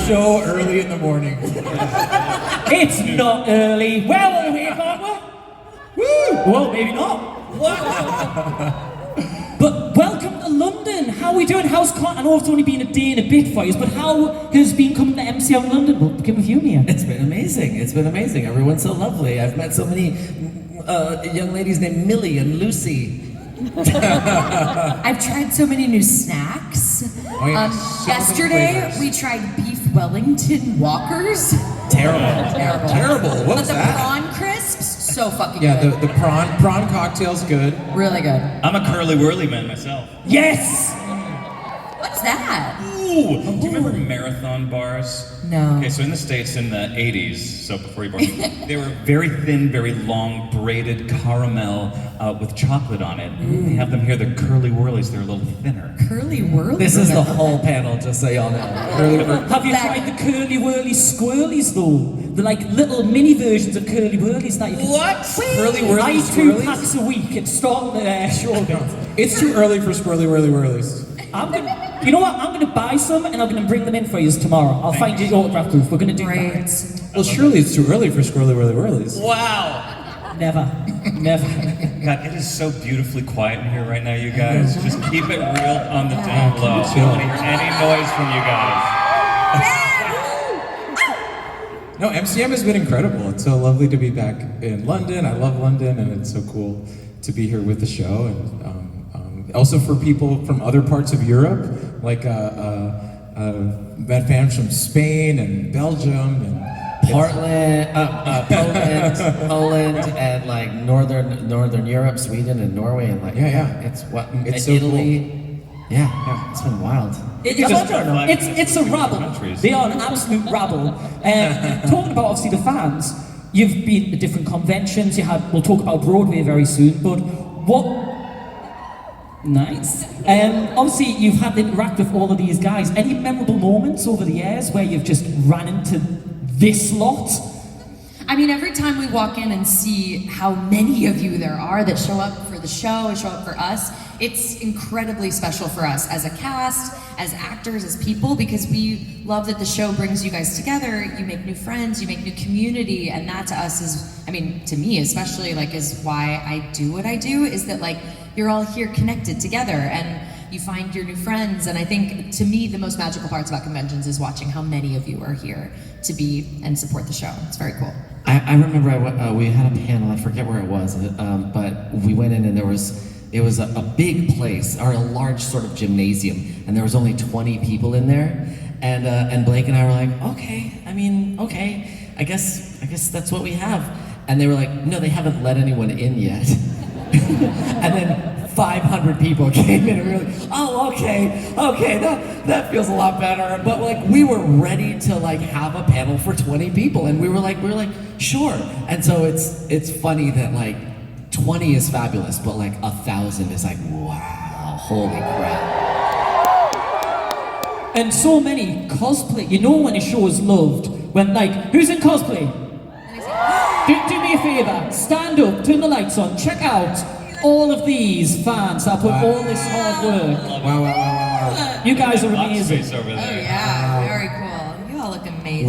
so early in the morning. It's not early. Well, we're on, woo! Well, maybe not. Wow. But welcome to London. How are we doing? I know it's only been a day and a bit for you, but how has been coming to MCM London? We'll begin with you, Mia. It's been amazing. It's been amazing. Everyone's so lovely. I've met so many young ladies named Millie and Lucy. I've tried so many new snacks. Oh, yeah. So many Yesterday, flavors. we tried beef Wellington Walkers. Terrible. Terrible. What But was the that? prawn crisps, so fucking Yeah, good. the prawn cocktail's good. Really good. I'm a curly whirly man myself. Yes! What's that? Ooh, do you remember marathon bars? No. Okay, so in the States in the 80s, so before you were born, they were very thin, very long, braided caramel with chocolate on it. They have them here, they're curly whirlies, they're a little thinner. Curly whirly? This is the whole panel, just so y'all know. Have you tried the curly whirly squirrelies though? The like little mini versions of curly whirlies that you can... What? Curly whirly I eat 2 swirlies? packs a week. It's starting to shoulder. It's too early for swirly whirly whirlies. You know what? I'm gonna buy some and I'm gonna bring them in for you tomorrow. I'll find you the autograph proof. We're gonna do Great. that. Well, surely it's too early for swirly whirly whirlies. Wow! Never. Never. God, it is so beautifully quiet in here right now, you guys. Just keep it real on the down low. I don't want to hear any noise from you guys. No, MCM has been incredible. It's so lovely to be back in London. I love London, and it's so cool to be here with the show. And also for people from other parts of Europe, like met fans from Spain and Belgium and Portland, Poland, and like northern Europe, Sweden, and Norway, and like Yeah. it's what It's so Italy. Yeah, it's been wild. It's a rabble. Countries. They are an absolute rabble. Talking about obviously the fans, you've been to different conventions. We'll talk about Broadway very soon. But what? Nice. Obviously, you've had to interact with all of these guys. Any memorable moments over the years where you've just ran into this lot? I mean, every time we walk in and see how many of you there are that show up for the show and show up for us, it's incredibly special for us as a cast, as actors, as people, because we love that the show brings you guys together. You make new friends, you make new community, and that to us is, I mean, to me especially, like, is why I do what I do, is that, like, you're all here connected together, and you find your new friends. And I think, to me, the most magical parts about conventions is watching how many of you are here to be and support the show. It's very cool. I remember we had a panel. I forget where it was, but we went in and it was a big place, or a large sort of gymnasium, and there was only 20 people in there, and Blake and I were like, okay, I guess that's what we have, and they were like, no, they haven't let anyone in yet, and then 500 people came in, and we were like, oh, okay, that feels a lot better, but like we were ready to like have a panel for 20 people, and we were like, sure, and so it's funny that like 20 is fabulous, but like 1,000 is like, wow, holy crap. And so many cosplay. You know when a show is loved when, like, who's in cosplay? Do me a favor, stand up, turn the lights on, check out all of these fans that put all this hard work. Wow. You guys are Lot of amazing. space over Oh there. yeah, very cool. You all look amazing.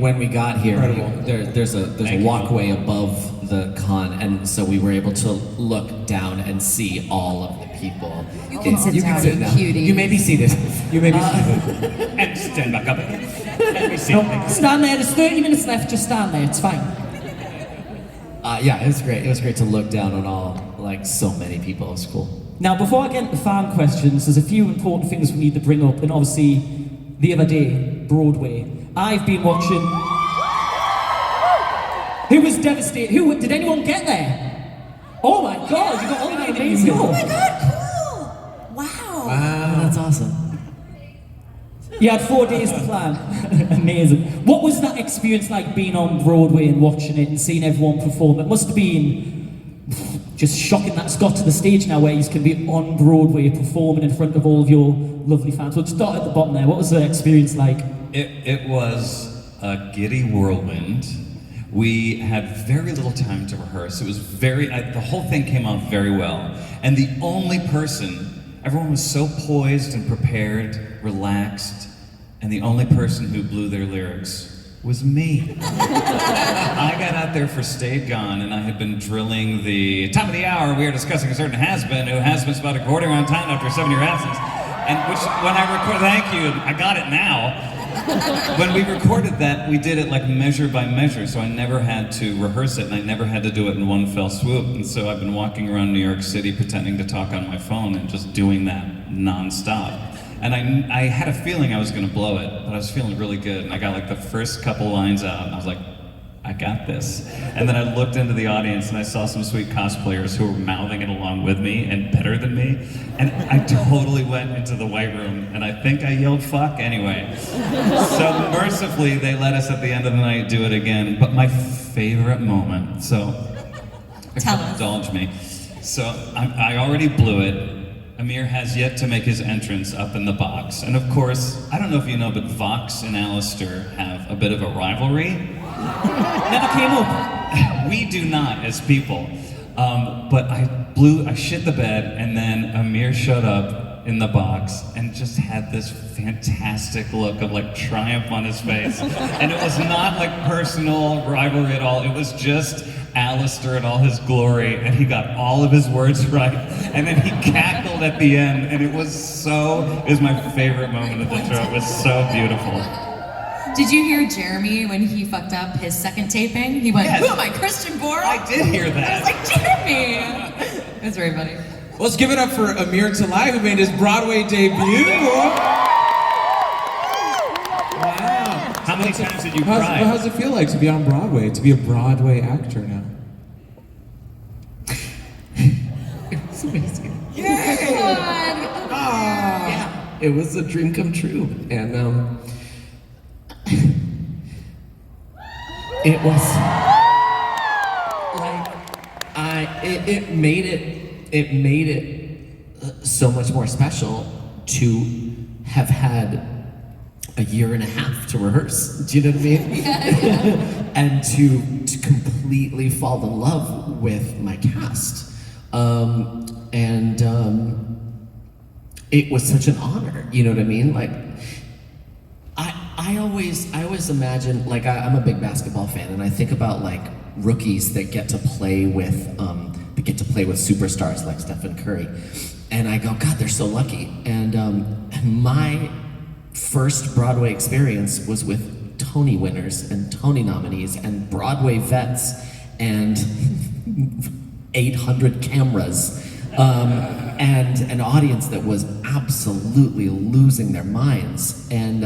When we got here, Incredible. there's a walkway above the con, and so we were able to look down and see all of the people. You can sit down, you now. cuties. You may be seated. You may be seated. And stand back up. Let me see. No, stand there, there's 30 minutes left, just stand there, it's fine. Yeah, it was great. It was great to look down on all, like, so many people. It was cool. Now, before I get into fan questions, there's a few important things we need to bring up, and obviously, the other day, Broadway. I've been watching... Who was devastated? Did anyone get there? Oh my god, you got all the way amazing. Oh my god, cool! Wow. Oh, that's awesome. You had 4 days to plan. Amazing. What was that experience like, being on Broadway and watching it and seeing everyone perform? It must have been just shocking that it's got to the stage now where you can be on Broadway performing in front of all of your lovely fans. We'll start at the bottom there. What was the experience like? It was a giddy whirlwind. We had very little time to rehearse. It was the whole thing came out very well. And the only person, everyone was so poised and prepared, relaxed, and the only person who blew their lyrics was me. I got out there for Stayed Gone, and I had been drilling the time of the hour. We are discussing a certain Hazbin who has been spotted recording on time after a 7-year absence. And which, when I recorded, thank you, I got it now. When we recorded that, we did it like measure by measure, so I never had to rehearse it, and I never had to do it in one fell swoop. And so I've been walking around New York City pretending to talk on my phone and just doing that nonstop. And I had a feeling I was gonna blow it, but I was feeling really good. And I got like the first couple lines out, and I was like, I got this. And then I looked into the audience and I saw some sweet cosplayers who were mouthing it along with me and better than me. And I totally went into the white room, and I think I yelled fuck anyway. So mercifully, they let us at the end of the night do it again. But my favorite moment, so Tell us. indulge me. So I already blew it. Amir has yet to make his entrance up in the box. And of course, I don't know if you know, but Vox and Alistair have a bit of a rivalry. Never came up. We do not as people. But I shit the bed, and then Amir showed up in the box and just had this fantastic look of like triumph on his face. And it was not like personal rivalry at all. It was just Alistair in all his glory, and he got all of his words right. And then he cackled at the end, and it was my favorite moment of the show. It was so beautiful. Did you hear Jeremy when he fucked up his second taping? He went, Yes. "Who am I, Christian Borle?" I did hear I was that. like, Jeremy! It was very funny. Let's give it up for Amir Talai, who made his Broadway debut. Wow. How many times did you How cry? does it feel like to be on Broadway, to be a Broadway actor now? It's amazing. God. Yeah, it was a dream come true, and it was like it made it so much more special to have had a year and a half to rehearse. Do you know what I mean? And to completely fall in love with my cast. It was such an honor, you know what I mean? Like, I always imagine, like, I'm a big basketball fan, and I think about like rookies that get to play with superstars like Stephen Curry, and I go, God, they're so lucky. And my first Broadway experience was with Tony winners and Tony nominees and Broadway vets and 800 cameras. And an audience that was absolutely losing their minds, and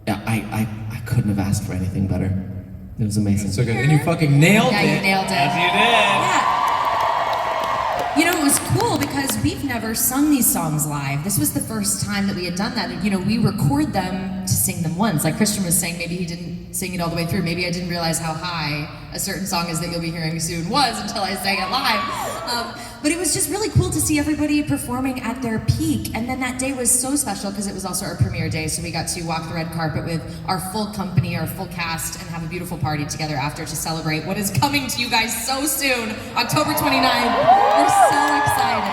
I couldn't have asked for anything better. It was amazing. So good. And you fucking nailed Yeah, it. you nailed it. Yes, you did. Yeah. You know, it was cool because we've never sung these songs live. This was the first time that we had done that. And, you know, we record them to sing them once. Like Christian was saying, maybe he didn't sing it all the way through. Maybe I didn't realize how high a certain song is that you'll be hearing soon was until I sang it live. But it was just really cool to see everybody performing at their peak. And then that day was so special because it was also our premiere day. So we got to walk the red carpet with our full company, our full cast, and have a beautiful party together after to celebrate what is coming to you guys so soon, October 29th. We're so excited.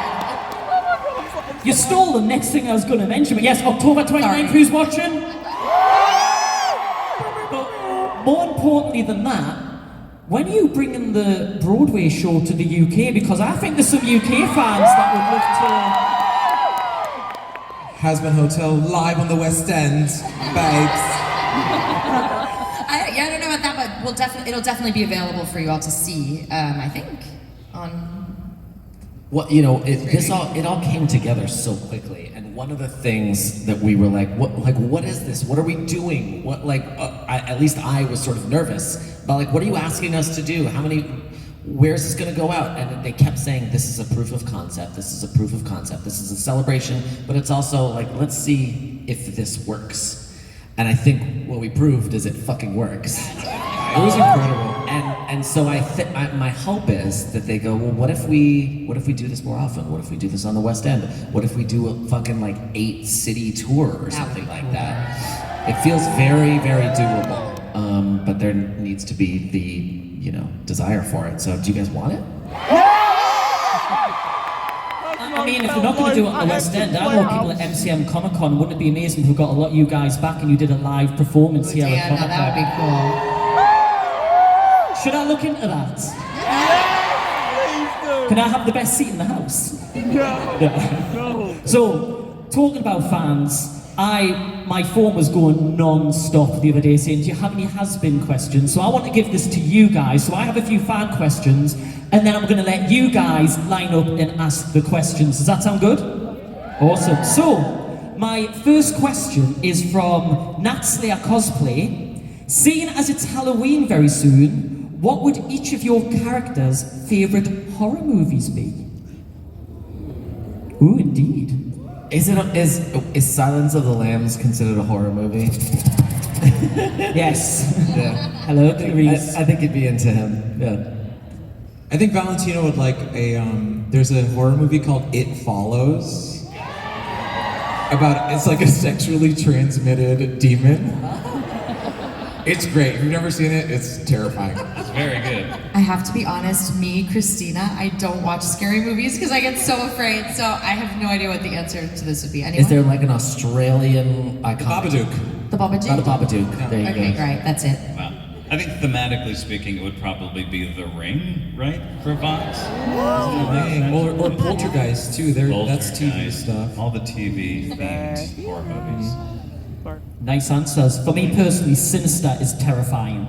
You stole the next thing I was going to mention, but yes, October 29th, Sorry. who's watching? But more importantly than that, when are you bringing the Broadway show to the UK? Because I think there's some UK fans that would love to... Hazbin Hotel live on the West End, babes. I don't know about that, but it'll definitely be available for you all to see. I think on. Well, you know, it all came together so quickly, and one of the things that we were like, what is this? What are we doing? At least I was sort of nervous about, like, what are you asking us to do? Where's this gonna go out? And they kept saying, this is a proof of concept, this is a proof of concept, this is a celebration, but it's also like, let's see if this works. And I think what we proved is it fucking works. It was incredible. And so my hope is that they go, well, what if we do this more often? What if we do this on the West End? What if we do a fucking like 8-city tour or something like that? It feels very, very doable, but there needs to be the desire for it. So do you guys want it? I mean, if we're not going to do it on the West End, I know people at MCM Comic Con. Wouldn't it be amazing if we got a lot of you guys back and you did a live performance here Yeah, at no, Comic Con? that would be cool. Should I look into that? Can I have the best seat in the house? No. So, talking about fans, my phone was going non-stop the other day saying, do you have any Hazbin questions? So I want to give this to you guys. So I have a few fan questions, and then I'm going to let you guys line up and ask the questions. Does that sound good? Awesome. So, my first question is from Natslayer Cosplay. Seeing as it's Halloween very soon, what would each of your characters' favourite horror movies be? Ooh, indeed. Is Silence of the Lambs considered a horror movie? Yes. Yeah. Hello, Clarice. I think you'd be into him. Yeah. I think Valentino would like there's a horror movie called It Follows. It's like a sexually transmitted demon. It's great. If you've never seen it, it's terrifying. It's very good. I have to be honest, me, Christina, I don't watch scary movies because I get so afraid, so I have no idea what the answer to this would be. Anyone? Is there like an Australian iconic? Babadook. The Babadook? Not a Babadook. There you Okay, go. great, that's it. Wow. I think thematically speaking, it would probably be The Ring, right? For Vox? Or Poltergeist too. That's TV Poltergeist, stuff. All the TV themed horror movies. Nice answers. For me personally, Sinister is terrifying.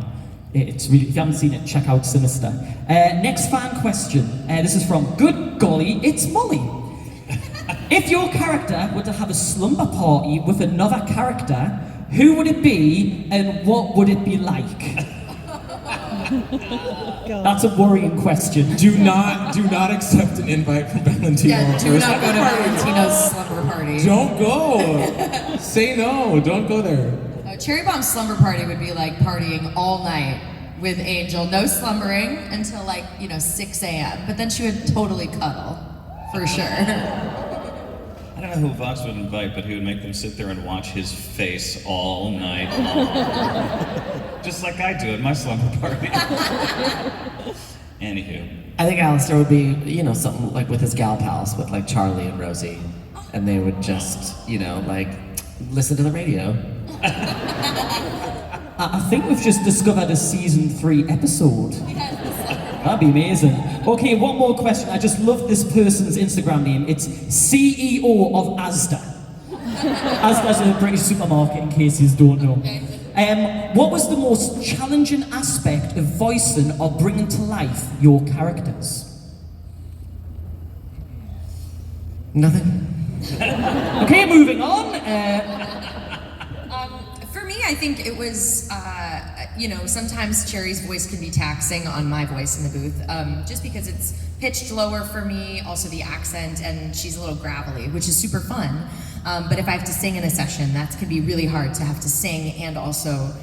It's really, if you haven't seen it, check out Sinister. Next fan question. This is from Good Golly, it's Molly. If your character were to have a slumber party with another character, who would it be and what would it be like? That's a worrying question. Do not accept an invite from Valentino. Yeah, do not go to Valentino's slumber party. Don't go. Say no. Don't go there. Cherry Bomb's slumber party would be like partying all night with Angel, no slumbering until 6 a.m. But then she would totally cuddle, for sure. I don't know who Vox would invite, but he would make them sit there and watch his face all night long. Just like I do at my slumber party. Anywho. I think Alistair would be, something like with his gal pals, with like Charlie and Rosie, and they would just, listen to the radio. I think we've just discovered a season 3 episode. That'd be amazing. Okay, one more question. I just love this person's Instagram name. It's CEO of Asda. Asda's a British supermarket, in case you don't know. What was the most challenging aspect of voicing or bringing to life your characters? Nothing. Okay, moving on. For me, I think it was, sometimes Cherry's voice can be taxing on my voice in the booth, just because it's pitched lower for me, also the accent, and she's a little gravelly, which is super fun. But if I have to sing in a session, that can be really hard to have to sing and also,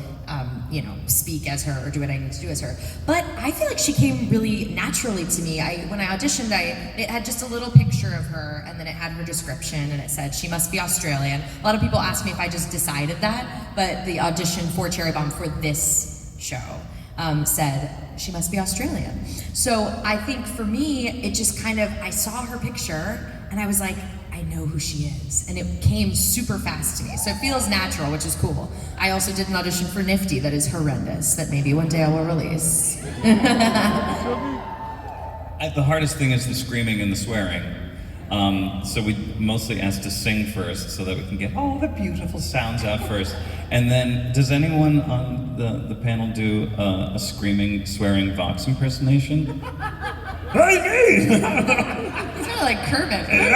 speak as her or do what I need to do as her. But I feel like she came really naturally to me. When I auditioned, it had just a little picture of her, and then it had her description, and it said she must be Australian. A lot of people ask me if I just decided that, but the audition for Cherry Bomb for this show said she must be Australian. So I think for me, it just I saw her picture, and I was like, I know who she is. And it came super fast to me. So it feels natural, which is cool. I also did an audition for Nifty that is horrendous, that maybe one day I will release. The hardest thing is the screaming and the swearing. So we mostly ask to sing first so that we can get all the beautiful sounds out first. And then, does anyone on the panel do a screaming, swearing Vox impersonation? Hey, me! It's kind of like Kermit. Hey,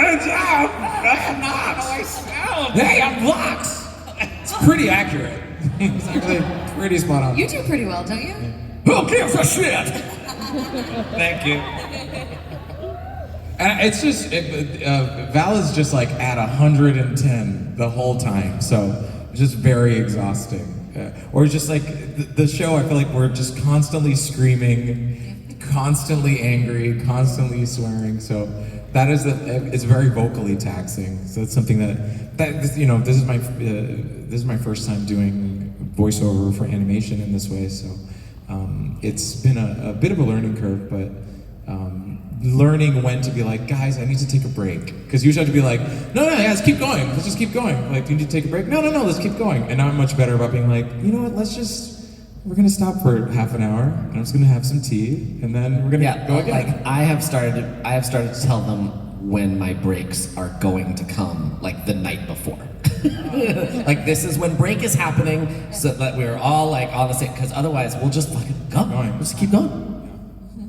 I'm Vox. It's pretty accurate. It's actually pretty spot on. You do pretty well, don't you? Who gives a shit? Thank you. And it's just Val is just like at 110 the whole time, so it's just very exhausting. Or just like the show, I feel like we're just constantly screaming, constantly angry, constantly swearing. So that is it's very vocally taxing. So it's something that this is my first time doing voiceover for animation in this way. So it's been a bit of a learning curve, but learning when to be like, guys, I need to take a break. Because you used to have to be like, no, guys, keep going. Let's just keep going. Like, do you need to take a break? No, let's keep going. And now I'm much better about being like, you know what, we're gonna stop for half an hour, and I'm just gonna have some tea, and then we're gonna go again. Like I have started to tell them when my breaks are going to come, like the night before. Like this is when break is happening, so that we're all like on the same, because otherwise we'll just fucking go. We'll just keep going.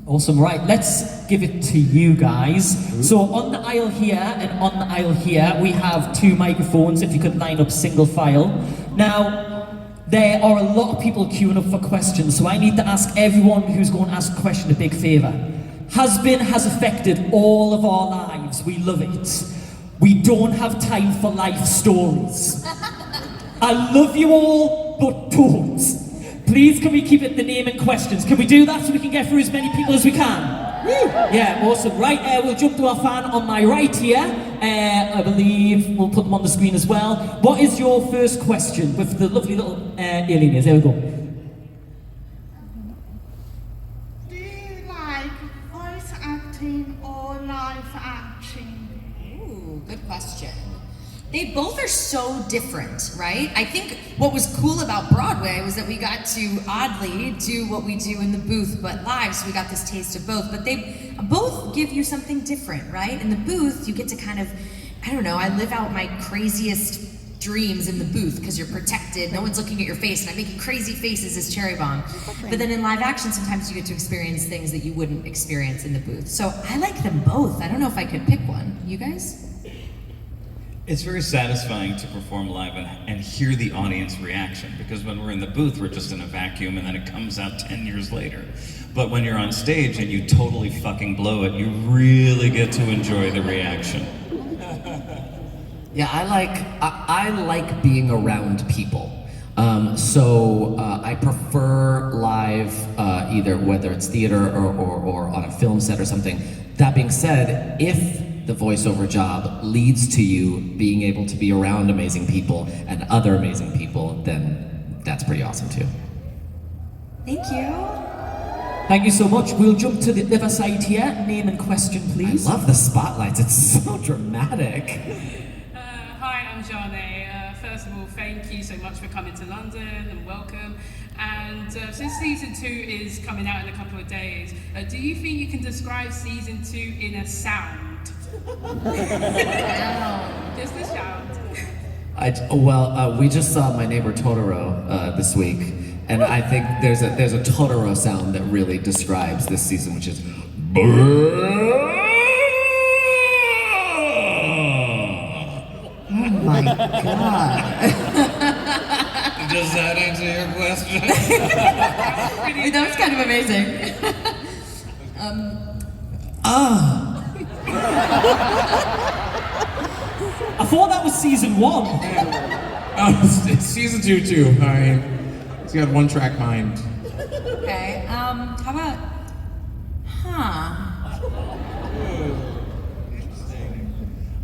Awesome, right, let's give it to you guys. So on the aisle here and on the aisle here, we have 2 microphones, if you could line up single file. Now, there are a lot of people queuing up for questions, so I need to ask everyone who's going to ask a question a big favour. Hazbin has affected all of our lives, we love it. We don't have time for life stories. I love you all, but don't. Please, can we keep it the name and questions? Can we do that so we can get through as many people as we can? Woo. Yeah, awesome. Right, we'll jump to our fan on my right here. I believe we'll put them on the screen as well. What is your first question with the lovely little alien ears? There we go. Do you like voice acting or live action? Ooh, good question. They both are so different, right? I think what was cool about Broadway was that we got to oddly do what we do in the booth, but live, so we got this taste of both. But they both give you something different, right? In the booth, you get to kind of, I don't know, I live out my craziest dreams in the booth because you're protected, no one's looking at your face, and I'm making crazy faces as Cherry Bomb. But then in live action, sometimes you get to experience things that you wouldn't experience in the booth. So I like them both. I don't know if I could pick one. You guys? It's very satisfying to perform live and hear the audience reaction, because when we're in the booth, we're just in a vacuum and then it comes out 10 years later. But when you're on stage and you totally fucking blow it, you really get to enjoy the reaction. Yeah, I like being around people. So I prefer live, either whether it's theater or on a film set or something. That being said, if the voiceover job leads to you being able to be around amazing people and other amazing people, then that's pretty awesome too. Thank you. Thank you so much. We'll jump to the other side here. Name and question, please. I love the spotlights, it's so dramatic. Hi, I'm Jane. First of all, thank you so much for coming to London and welcome. And since season 2 is coming out in a couple of days, do you think you can describe season 2 in a sound? Just a sound. We just saw My Neighbor Totoro this week, and I think there's a Totoro sound that really describes this season, which is. Oh my god. Does that answer your question? That was kind of amazing. I thought that was season 1. Oh, it's season 2 too. All right. He's got one track mind. Okay, how about,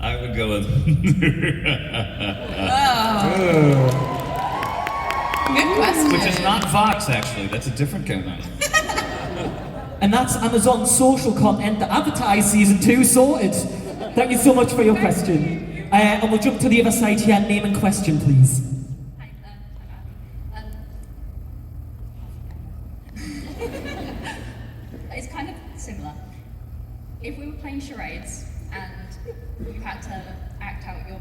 I would go with. Good question. Which is not Fox, actually. That's a different kind of. And that's Amazon social content to advertise season 2 sorted. Thank you so much for your question. And we'll jump to the other side here. Name and question, please. It's kind of similar. If we were playing charades and you had to act out your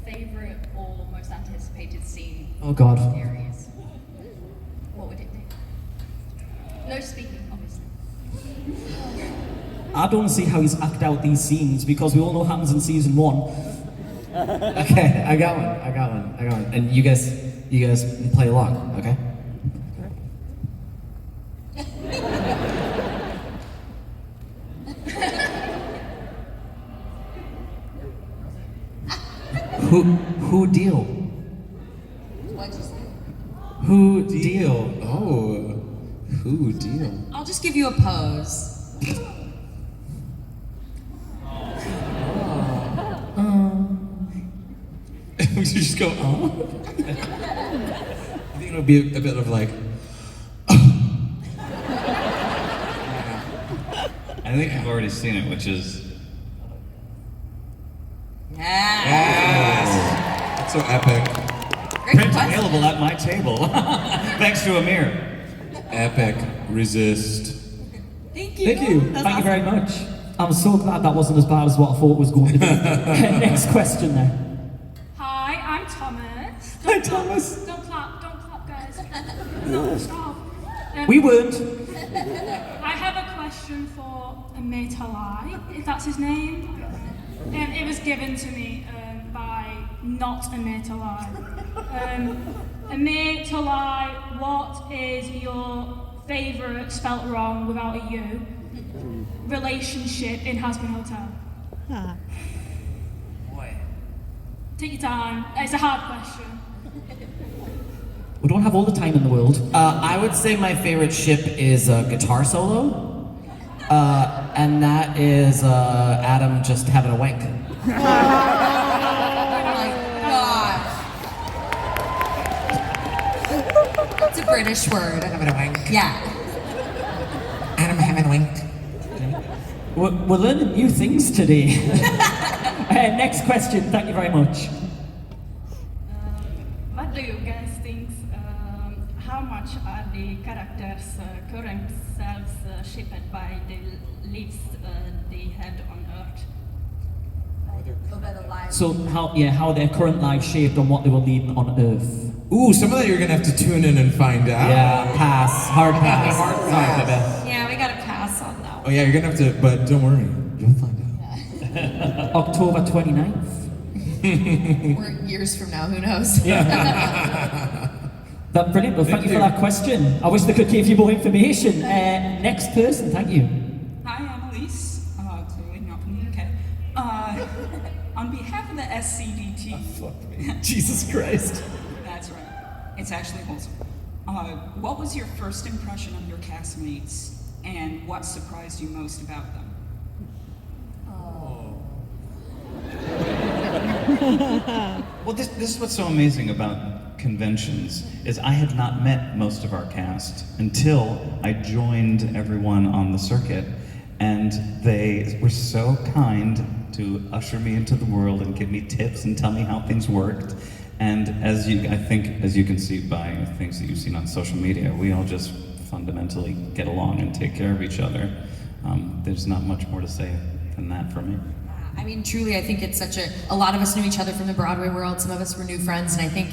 favourite or most anticipated scene Oh God. in the series, what would it be? No speaking, obviously. I don't see how he's act out these scenes because we all know what happens in season 1. Okay, I got one. And you guys play along, okay? Who deal? What'd you say? Who deal? Oh, who deal? I'll just give you a pose. We should just go, oh? I think it'll be a bit of like, I think you've already seen it, which is That's so epic. Great print question. available at my table, thanks to Amir. Epic. Resist. Thank you. Thank you. That's Thank you awesome. very much. I'm so glad that wasn't as bad as what I thought it was going to be. Next question then. Hi, I'm Thomas. Hi, Thomas. Don't clap, guys. No, stop. We weren't. I have a question for Amir Talai, if that's his name. It was given to me by not Amir Talai. Amir Talai, what is your favourite, spelt wrong without a U, relationship in Hazbin Hotel? Boy. Take your time. It's a hard question. We don't have all the time in the world. I would say my favorite ship is a guitar solo, and that is Adam just having a wank. Oh my gosh. It's a British word. Having a wank. Yeah. Adam having a wank. We're learning new things today. Next question. Thank you very much. What do you guys think? How much are the characters' current selves shaped by the lives they had on Earth? So how their current lives shaped on what they were leading on Earth. Ooh, some of that you're gonna have to tune in and find out. Yeah, pass. Hard pass. Hard Sorry, pass. Bebe. Yeah, we gotta pass on that Oh yeah, you're gonna have to, but don't worry, you'll find out. October 29th. Or years from now, who knows? That's brilliant. Well, thank you for that question. I wish they could give you more information. Next person, thank you. Hi, I'm Elise. Clearly not from the UK. On behalf of the SCDT. Jesus Christ. That's right. It's actually wholesome. What was your first impression of your castmates, and what surprised you most about them? Well, this is what's so amazing about conventions, is I had not met most of our cast until I joined everyone on the circuit, and they were so kind to usher me into the world and give me tips and tell me how things worked. And as you can see by things that you've seen on social media, we all just fundamentally get along and take care of each other. There's not much more to say than that for me. I mean, truly, I think it's such a lot of us knew each other from the Broadway world. Some of us were new friends, and I think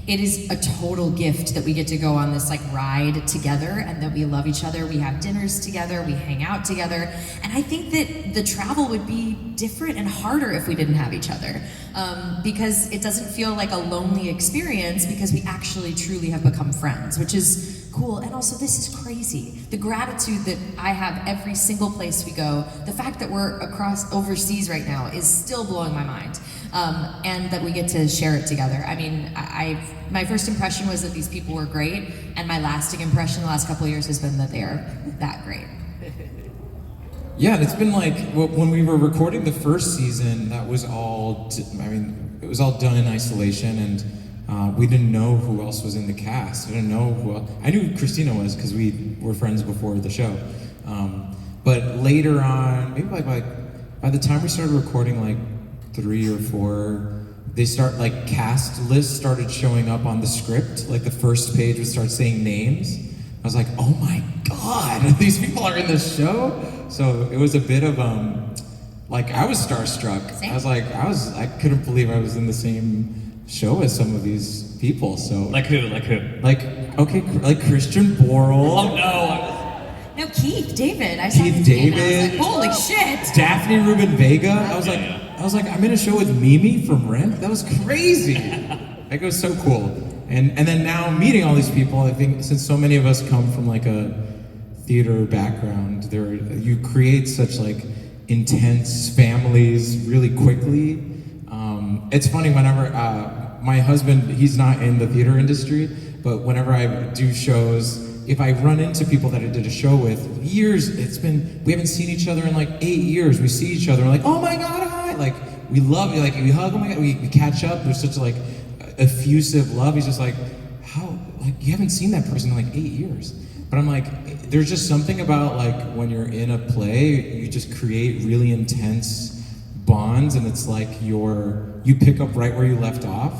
it is a total gift that we get to go on this like ride together, and that we love each other. We have dinners together, we hang out together, and I think that the travel would be different and harder if we didn't have each other, because it doesn't feel like a lonely experience because we actually truly have become friends, which is cool. And also, this is crazy. The gratitude that I have every single place we go, the fact that we're across overseas right now is still blowing my mind. And that we get to share it together. I mean, my first impression was that these people were great, and my lasting impression the last couple of years has been that they are that great. Yeah, and it's been like when we were recording the first season, that was all. It was all done in isolation, and we didn't know who else was in the cast. I didn't know who else. I knew who Christina was because we were friends before the show. But later on, maybe by the time we started recording, like 3 or 4, cast lists started showing up on the script. Like the first page would start saying names. I was like, oh my God, these people are in this show. So it was a bit of I was starstruck. Same. I couldn't believe I was in the same show as some of these people. So Like who? like Christian Borle. Oh no! No, Keith David. I saw Keith his name and I was David. like, holy shit. Daphne Rubin Vega. I was like, I'm in a show with Mimi from Rent. That was crazy. Like, it was so cool. And then now meeting all these people, I think since so many of us come from like a theater background, you create such like intense families really quickly. It's funny whenever my husband, he's not in the theater industry, but whenever I do shows, if I run into people that I did a show with, we haven't seen each other in like 8 years. We see each other and like, oh my God, hi! Like, we love you, like we hug, oh my God, we catch up. There's such like effusive love. He's just like, how, like you haven't seen that person in like 8 years. But I'm like, there's just something about like when you're in a play, you just create really intense bonds, and it's like you pick up right where you left off,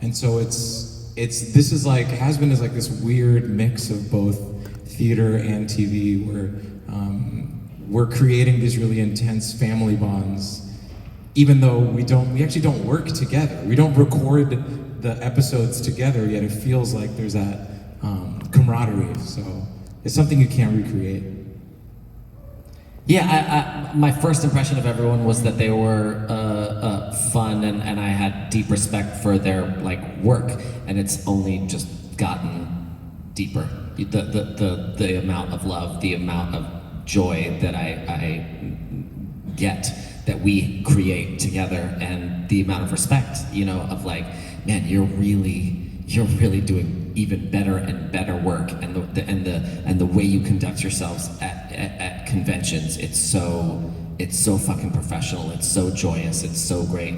and so this is like Hazbin is like this weird mix of both theater and TV, where we're creating these really intense family bonds, even though we actually don't work together. We don't record the episodes together, yet it feels like there's that camaraderie. So it's something you can't recreate. Yeah, my first impression of everyone was that they were fun, and I had deep respect for their like work, and it's only just gotten deeper. The amount of love, the amount of joy that I get that we create together, and the amount of respect, of like, man, you're really doing even better and better work, and the way you conduct yourselves at conventions, it's so fucking professional, it's so joyous, it's so great.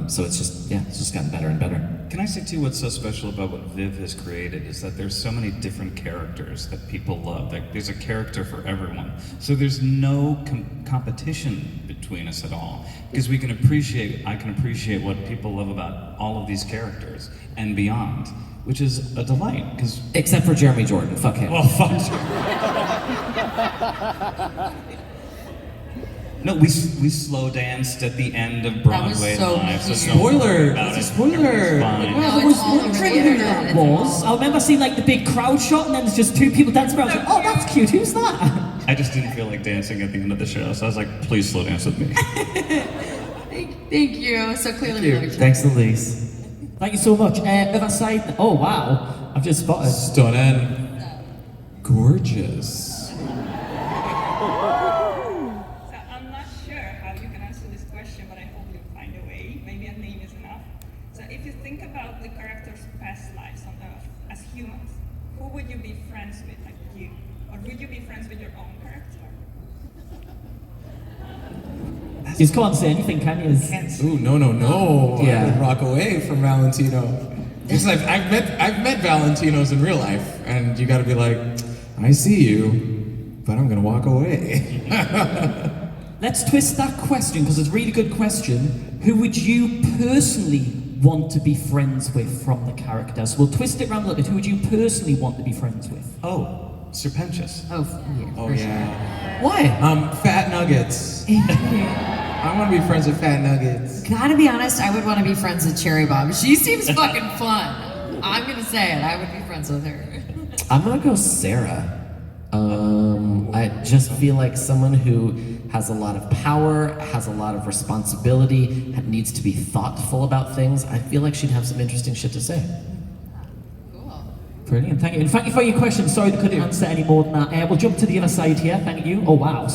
So it's just gotten better and better. Can I say too, what's so special about what Viv has created is that there's so many different characters that people love. Like there's a character for everyone. So there's no competition between us at all, because I can appreciate what people love about all of these characters and beyond, which is a delight. Because except for Jeremy Jordan, fuck him. Well, fuck. No, we slow danced at the end of Broadway so Live. cute. So don't worry Spoiler! about It's a it. spoiler! Everything's fine. Well, I No, was it's all wondering over the who that internet. was. I remember seeing like the big crowd shot, and then there's just two people dancing around. I was like, oh, that's cute. Who's that? I just didn't feel like dancing at the end of the show, so I was like, please slow dance with me. Thank you. So clearly we know each other. Thanks, Elise. Thank you so much. Other side. Oh wow, I've just spotted. Stunning, gorgeous. So I'm not sure how you can answer this question, but I hope you'll find a way. Maybe a name is enough. So if you think about the characters' past lives on Earth as humans, who would you be friends with, like you? Or would you be friends with your own character? You can't say anything, can you? Ooh, no. Yeah. I would rock away from Valentino. It's like I've met Valentinos in real life, and you got to be like, I see you, but I'm gonna walk away. Let's twist that question because it's a really good question. Who would you personally want to be friends with from the characters? We'll twist it around a little bit. Who would you personally want to be friends with? Oh, Serpentious. Oh, yeah. Oh yeah. Why? Fat nuggets. I want to be friends with fat nuggets. Gotta be honest, I would want to be friends with Cherry Bomb. She seems fucking fun. I'm gonna say it. I would be friends with her. I'm gonna go Sarah. I just feel like someone who has a lot of power, has a lot of responsibility, needs to be thoughtful about things. I feel like she'd have some interesting shit to say. Brilliant, thank you. And thank you for your question. Sorry they couldn't answer any more than that. We'll jump to the other side here. Thank you. Oh wow.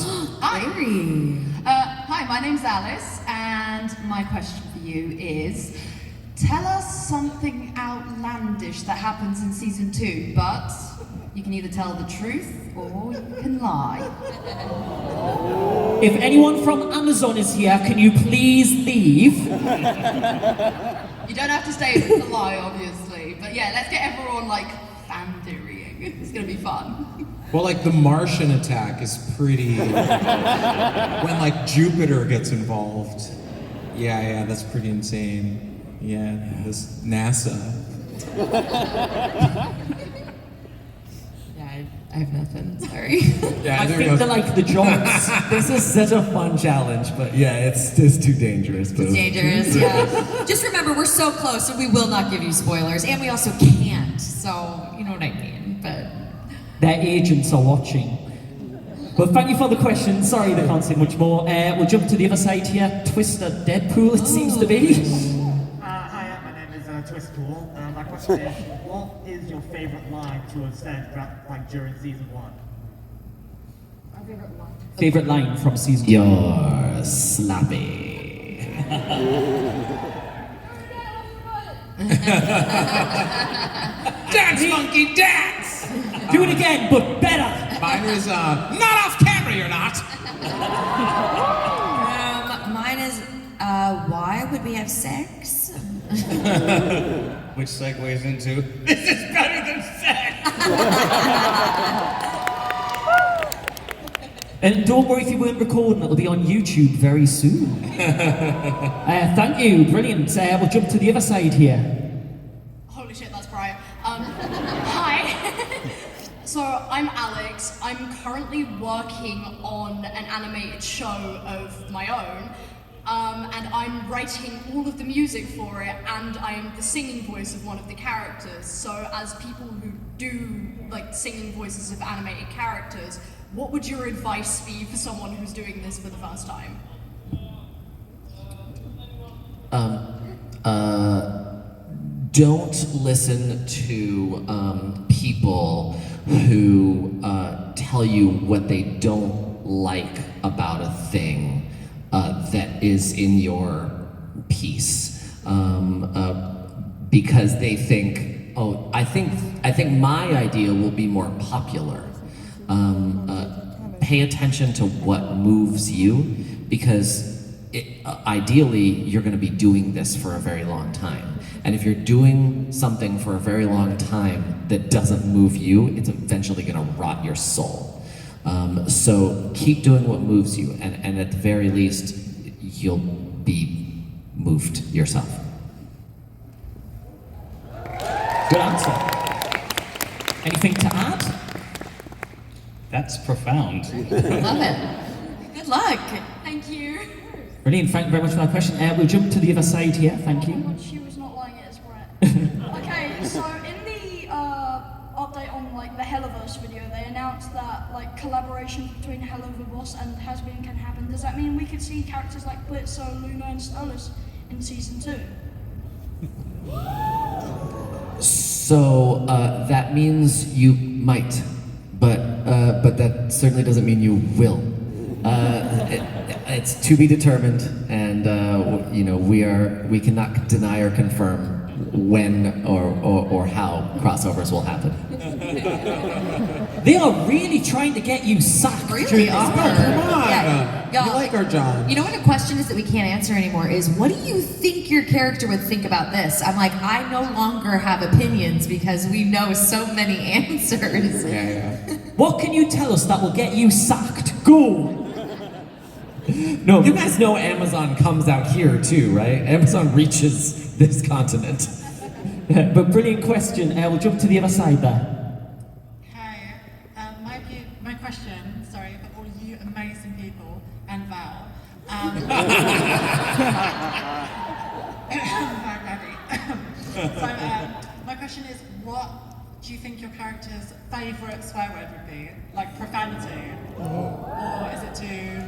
Hi, my name's Alice, and my question for you is, tell us something outlandish that happens in season 2, but you can either tell the truth or you can lie. If anyone from Amazon is here, can you please leave? You don't have to stay if it's a lie, obviously, but yeah, let's get everyone like fan-theorying. It's gonna be fun. Well, like the Martian attack is pretty. When like Jupiter gets involved. Yeah, that's pretty insane. Yeah, this NASA. Yeah, I have nothing. Sorry. Yeah, I there we think go. they're like the jobs. This is such a fun challenge, but yeah, it's too dangerous. But Dangerous, yeah. Just remember, we're so close, and we will not give you spoilers, and we also can't. So you know what I mean. But their agents are watching. But thank you for the question. Sorry they can't say much more. We'll jump to the other side here. Twister Deadpool, it seems to be. Hi, my name is Twistpool. My question is, what is your favorite line to have said like during season 1? My favorite line. Favorite line from season 1. You're slappy. Dance, monkey, dance! Do it again, but better. Mine is not off camera. You're not. mine is why would we have sex? Which segues into, this is better than sex! And don't worry if you weren't recording, it'll be on YouTube very soon. Thank you, brilliant. We'll jump to the other side here. Holy shit, that's bright. Hi. So I'm Alex. I'm currently working on an animated show of my own. And I'm writing all of the music for it, and I am the singing voice of one of the characters. So as people who do like singing voices of animated characters, what would your advice be for someone who's doing this for the first time? Don't listen to people who tell you what they don't like about a thing that is in your piece, because they think, oh, I think my idea will be more popular. Pay attention to what moves you, because ideally you're going to be doing this for a very long time. And if you're doing something for a very long time that doesn't move you, it's eventually going to rot your soul. So keep doing what moves you, and at the very least, you'll be moved yourself. Good answer. Anything to add? That's profound. Love it. Good luck. Thank you. Brilliant, thank you very much for that question. We'll jump to the other side here, thank you. She was not lying, it is right. Okay, so in the update on like the Helliverse video, they announced that like collaboration between Helliverse and Hazbin can happen. Does that mean we could see characters like Blitzo, Luna, and Stolas in season 2? So that means you might, but that certainly doesn't mean you will. It's to be determined, and you know, we cannot deny or confirm when or how crossovers will happen. They are really trying to get you sacked. Really are. Come on. Yeah. You like our job. You know what a question is that we can't answer anymore is, what do you think your character would think about this? I'm like, I no longer have opinions because we know so many answers. Yeah. What can you tell us that will get you sacked? Go! No, you guys know Amazon comes out here too, right? Amazon reaches this continent. But brilliant question. We'll jump to the other side there. Hi, my question, sorry, for all you amazing people and Val. Hi, Daddy. So, my question is, what do you think your character's favourite swear word would be? Like profanity? Or is it too...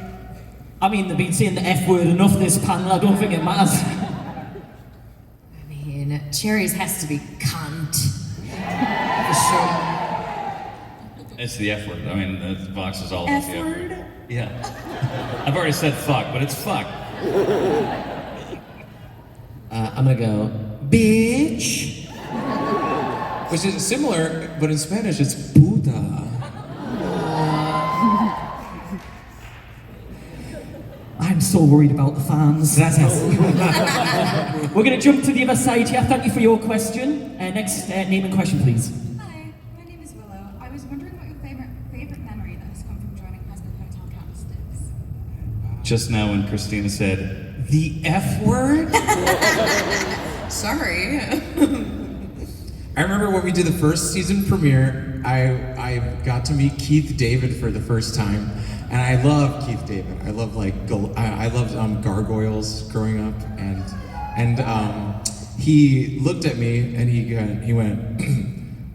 I mean, they've been saying the F word enough this panel, I don't think it matters. I mean, Cherries has to be cunt. For sure. It's the F word. I mean, the box is all about the F F-word? word. Yeah. I've already said fuck, but it's fuck. I'm gonna go, bitch. Which is similar, but in Spanish it's puta. I'm so worried about the fans. We're going to jump to the other side here. Thank you for your question. Next, name and question, please. Hi, my name is Willow. I was wondering what your favorite memory that has come from joining Hazbin Hotel cast is. Just now when Christina said, the F word? Sorry. I remember when we did the first season premiere, I got to meet Keith David for the first time, and I love Keith David. I love I loved gargoyles growing up, and he looked at me and he went,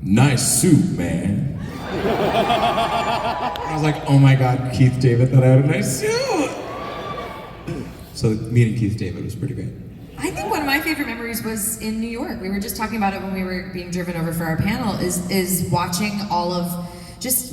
"Nice suit, man." I was like, "Oh my God, Keith David thought I had a nice suit." So meeting Keith David was pretty great. I think one of my favorite memories was in New York. We were just talking about it when we were being driven over for our panel, is watching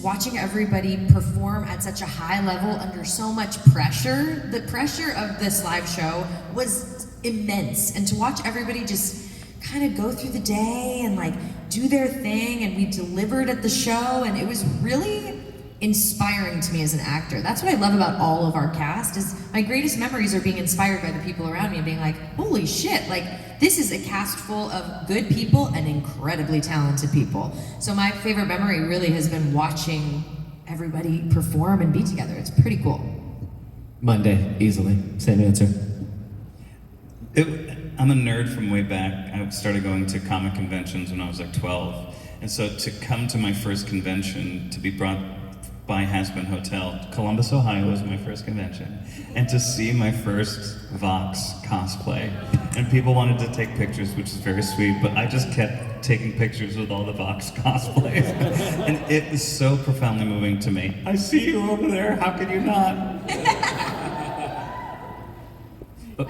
watching everybody perform at such a high level under so much pressure. The pressure of this live show was immense, and to watch everybody just kind of go through the day and like do their thing, and we delivered at the show, and it was really inspiring to me as an actor. That's what I love about all of our cast, is my greatest memories are being inspired by the people around me and being like, holy shit, like this is a cast full of good people and incredibly talented people. So my favorite memory really has been watching everybody perform and be together. It's pretty cool. Monday, easily. Same answer. I'm a nerd from way back. I started going to comic conventions when I was like 12. And so to come to my first convention, to be brought by Hazbin Hotel, Columbus, Ohio was my first convention, and to see my first Vox cosplay. And people wanted to take pictures, which is very sweet, but I just kept taking pictures with all the Vox cosplays. And it is so profoundly moving to me. I see you over there, how could you not?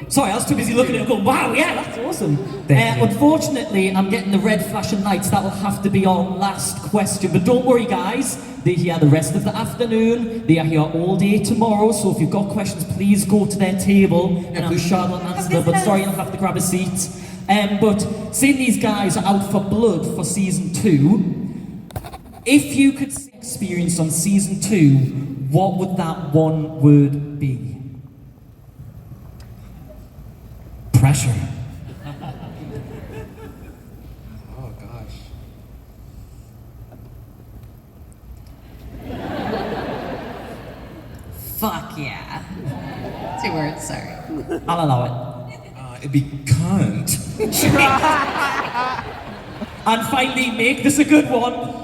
Sorry, I was too busy looking at it going, wow, yeah, that's awesome. Unfortunately, I'm getting the red flashing lights. That'll have to be our last question. But don't worry, guys. They're here the rest of the afternoon. They are here all day tomorrow. So if you've got questions, please go to their table. And I'm sure they'll answer them. But sorry, you'll have to grab a seat. But seeing these guys are out for blood for season 2, if you could see experience on season 2, what would that one word be? Pressure. Oh gosh. Fuck yeah. 2 words, sorry. I'll allow it. It'd be cunt. And finally, make this a good one.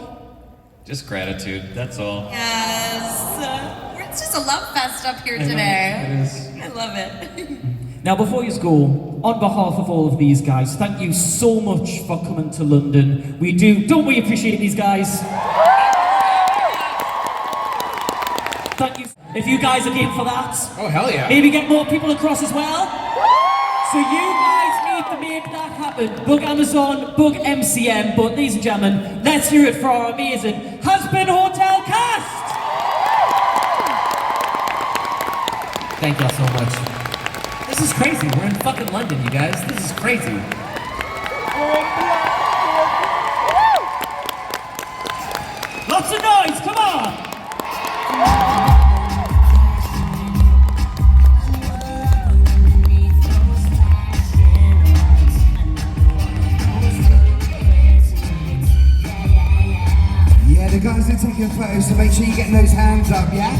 Just gratitude, that's all. Yes. It's just a love fest up here today. It is. I love it. Now, before you go, on behalf of all of these guys, thank you so much for coming to London. We do, don't we appreciate these guys? Thank you. If you guys are game for that. Oh, hell yeah. Maybe get more people across as well. So you guys need to make that happen. Book Amazon, book MCM, but ladies and gentlemen, let's hear it for our amazing Hazbin Hotel cast! Thank y'all so much. This is crazy. We're in fucking London, you guys. This is crazy. Lots of noise, come on! Yeah, the guys are taking photos, so make sure you're getting those hands up, yeah?